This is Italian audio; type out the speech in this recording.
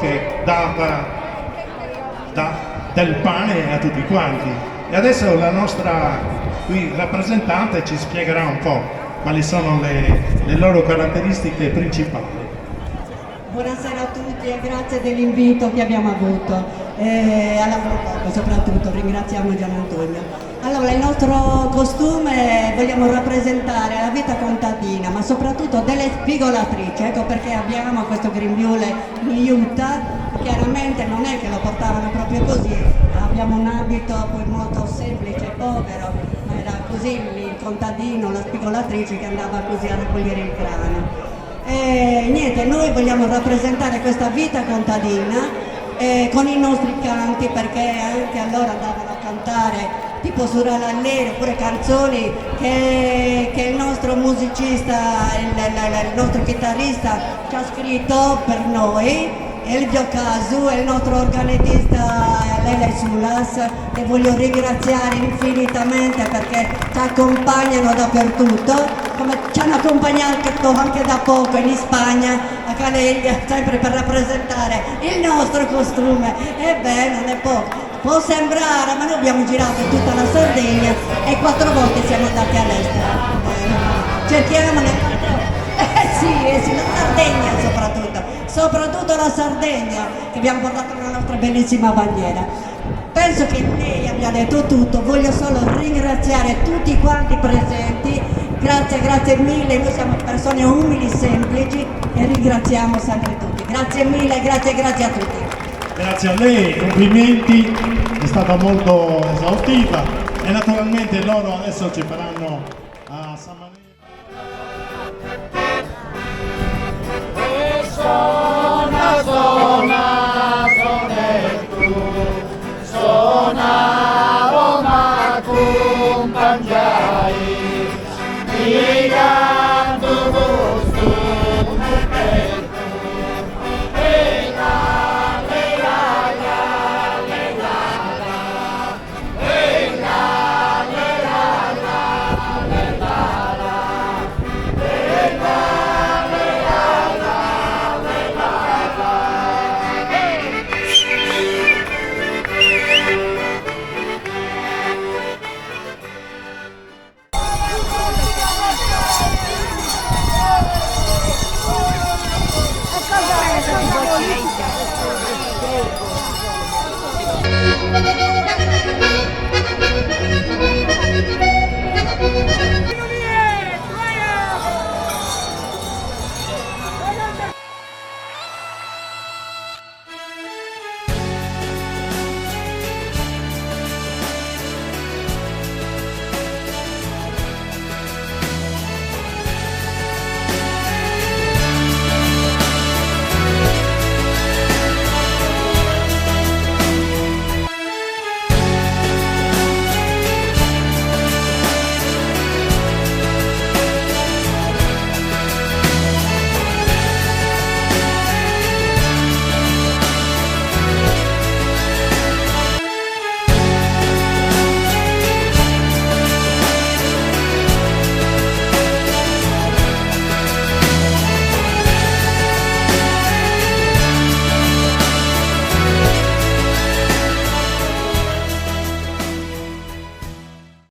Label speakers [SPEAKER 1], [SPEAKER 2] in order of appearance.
[SPEAKER 1] che dà del pane a tutti quanti. E adesso la nostra qui rappresentante ci spiegherà un po' quali sono le loro caratteristiche principali.
[SPEAKER 2] Buonasera a tutti e grazie dell'invito che abbiamo avuto, alla Procopio soprattutto, ringraziamo Gian Antonio. Allora, il nostro costume vogliamo rappresentare la vita contadina, ma soprattutto delle spigolatrici, ecco perché abbiamo questo grembiule in juta, chiaramente non è che lo portavano proprio così, abbiamo un abito poi molto semplice e povero, ma era così il contadino, la spigolatrice che andava così a raccogliere il grano. E niente, noi vogliamo rappresentare questa vita contadina con i nostri canti, perché anche allora andavano a cantare tipo Sorella Alleri, oppure canzoni che il nostro musicista, il nostro chitarrista ci ha scritto per noi, Elvio Casu e il nostro organettista Lele Sulas, che voglio ringraziare infinitamente perché ci accompagnano dappertutto, come ci hanno accompagnato anche da poco in Spagna, a Caneglia, sempre per rappresentare il nostro costume. E beh, non è poco. Può sembrare, ma noi abbiamo girato tutta la Sardegna e 4 volte siamo andati all'estero. Cerchiamo sì, la Sardegna soprattutto la Sardegna, che abbiamo portato la nostra bellissima bandiera. Penso che lei abbia detto tutto, voglio solo ringraziare tutti quanti presenti, grazie mille, noi siamo persone umili, semplici e ringraziamo sempre tutti. Grazie mille, grazie a tutti.
[SPEAKER 1] Grazie a lei, complimenti, è stata molto esaustiva e naturalmente loro adesso ci faranno a San Manuel.